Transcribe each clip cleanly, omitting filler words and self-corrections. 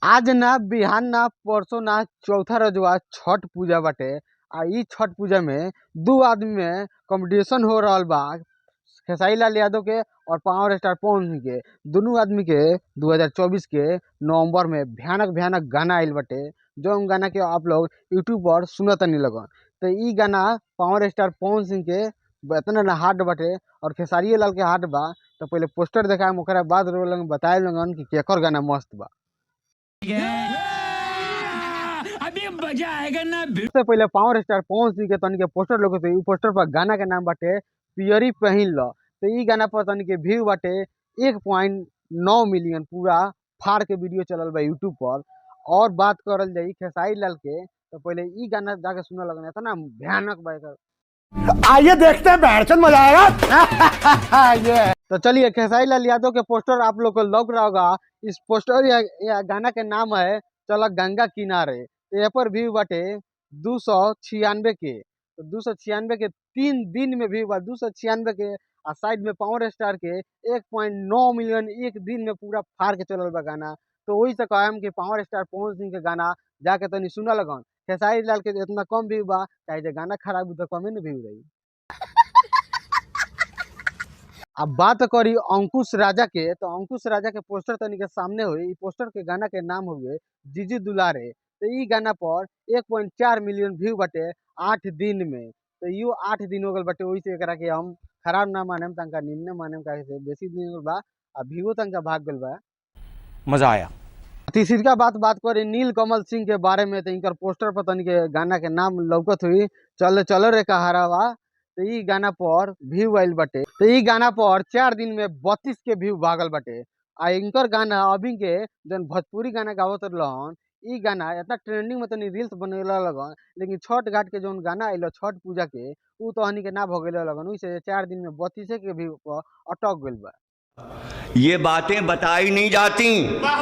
आज ना बिहान ना परसों ना चौथा रजवा छठ पूजा बाटे। ई छठ पूजा में दू आदमी में कंपटीशन हो रहल बा। खेसारी लाल यादव के और पावर स्टार पवन सिंह के। दोनों आदमी के 2024 के नवंबर में भयानक भयानक गाना आइल बाटे। जो गाना के आप लोग यूट्यूब पर सुनत नहीं लगन। तो ई गाना पावर स्टार पवन सिंह के इतना ना हार्ड बाटे और खेसारी लाल के हार्ड बा। तो पहले पोस्टर देखाएम, ओकरा बाद बताए लगन कि केकर गाना मस्त बा। अभी मजा आएगा ना। सबसे पहले पावर स्टार पवन सिंह के तनी के पोस्टर लोग पोस्टर पर गाना के नाम बाटे पियरी पहिन ल। तो ई गाना पर तनी के व्यू बाटे 1.9 मिलियन। पूरा फाड़ के वीडियो चलल बा यूट्यूब पर। और बात करल जाई खेसारी लाल के, तो पहले ई गाना जाके सुने लगन इतना भयानक बा एकर। आइए देखते हैं, बैठन मजा आएगा। ये तो चलिए खेसारी लाल यादव के पोस्टर आप लोग को लग रहा होगा। इस पोस्टर या गाना के नाम है चल गंगा किनारे। तो यहाँ पर व्यू बाटे 296 के। तो 296 के 3 दिन में व्यू बा 296 के। आ साइड में पावर स्टार के 1.9 मिलियन एक दिन में पूरा फाड़ के चलल बा गाना। तो वही से कहम कि पावर स्टार पवन सिंह के गाना जाके तनी सुना लगन। खेसारी लाल के इतना कम व्यू बा, चाहे गाना खराब हो तो कमे न व्यू रही। अब बात करी अंकुश राजा के, तो अंकुश राजा के पोस्टर तनी के सामने हुई। पोस्टर के गाना के नाम हुए जीजी दुलारे। तो ई गाना पर 1.4 मिलियन व्यू बाटे 8 दिन में। तो यो 8 दिन हो गल बाटे। वही से एकरा के हम खराब ना मानेम, तंका निम्न मानेम, काहे से बेसी दिन हो बा आ व्यू तंका भाग गल बा। मजा आया। तीसरा बात करी नील कमल सिंह के बारे में। तो इनकर पोस्टर पर तनी के गाना के नाम लौकत हुई चल चल रे कहारावा। तो ई गाना पर व्यू आइल बाटे। तो ई गाना पर 4 दिन में 32 के व्यू भागल बाटे। आ इनकर गाना अभी के जन भोजपुरी गाना गावत रहन, ई गाना इतना ट्रेंडिंग में तनी रील्स बनेला लगन। लेकिन छठ घाट के जौन गाना आइल छठ पूजा के, ऊ तो हनी के ना भगेला लगन। उसे 4 दिन में 32 के व्यू पर अटक गइल बा। ये बातें बताई नहीं जाती,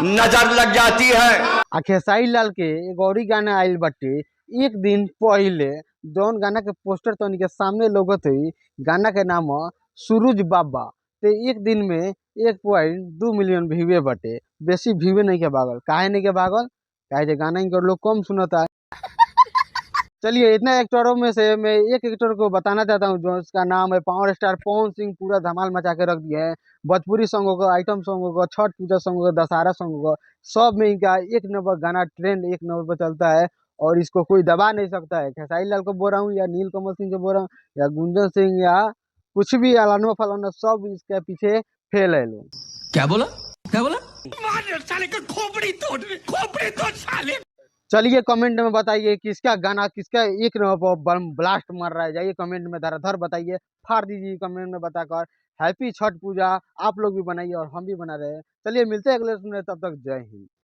नजर लग जाती है। आ खेसारी लाल के एगो औरी गाना आइल बाटे एक दिन पहिले। जौन गाना के पोस्टर तनी के सामने लोगत हुई। गाना के नाम सूरज बाबा। ते एक दिन में 1.2 मिलियन व्यूवे बाटे। बेसी व्यूवे नहीं के भागल। काहे नहीं के भागल? काहे जे गाना इनकर लोग कम सुनता है। चलिए इतना एक्टरों में से मैं एक एक्टर को बताना चाहता हूँ जो इसका नाम है पावर स्टार पवन सिंह। पूरा धमाल मचा के रख दिए हैं। भोजपुरी सॉन्ग होगा, आइटम सॉन्ग होगा, छठ पूजा सॉन्ग होगा, दशहरा सॉन्ग होगा, सब में इनका एक नंबर गाना ट्रेंड एक नंबर पर चलता है। और इसको कोई दबा नहीं सकता है। खेसारी लाल को बोल रहा हूँ या नील कमल सिंह को बोल रहा हूँ या गुंजन सिंह या कुछ भी अलानो फलाना, सब इसके पीछे फेल है लोग। क्या बोला क्या बोला? मार साले का खोपड़ी तोड़ साले। चलिए कमेंट में बताइए किसका गाना किसका एक नंबर पर ब्लास्ट मार रहा है। जाइए कमेंट में धराधर बताइए, फाड़ दीजिए कमेंट में बताकर। हैप्पी छठ पूजा आप लोग भी बनाइए और हम भी बना रहे हैं। चलिए मिलते हैं अगले सुनने, तब तक जय हिंद।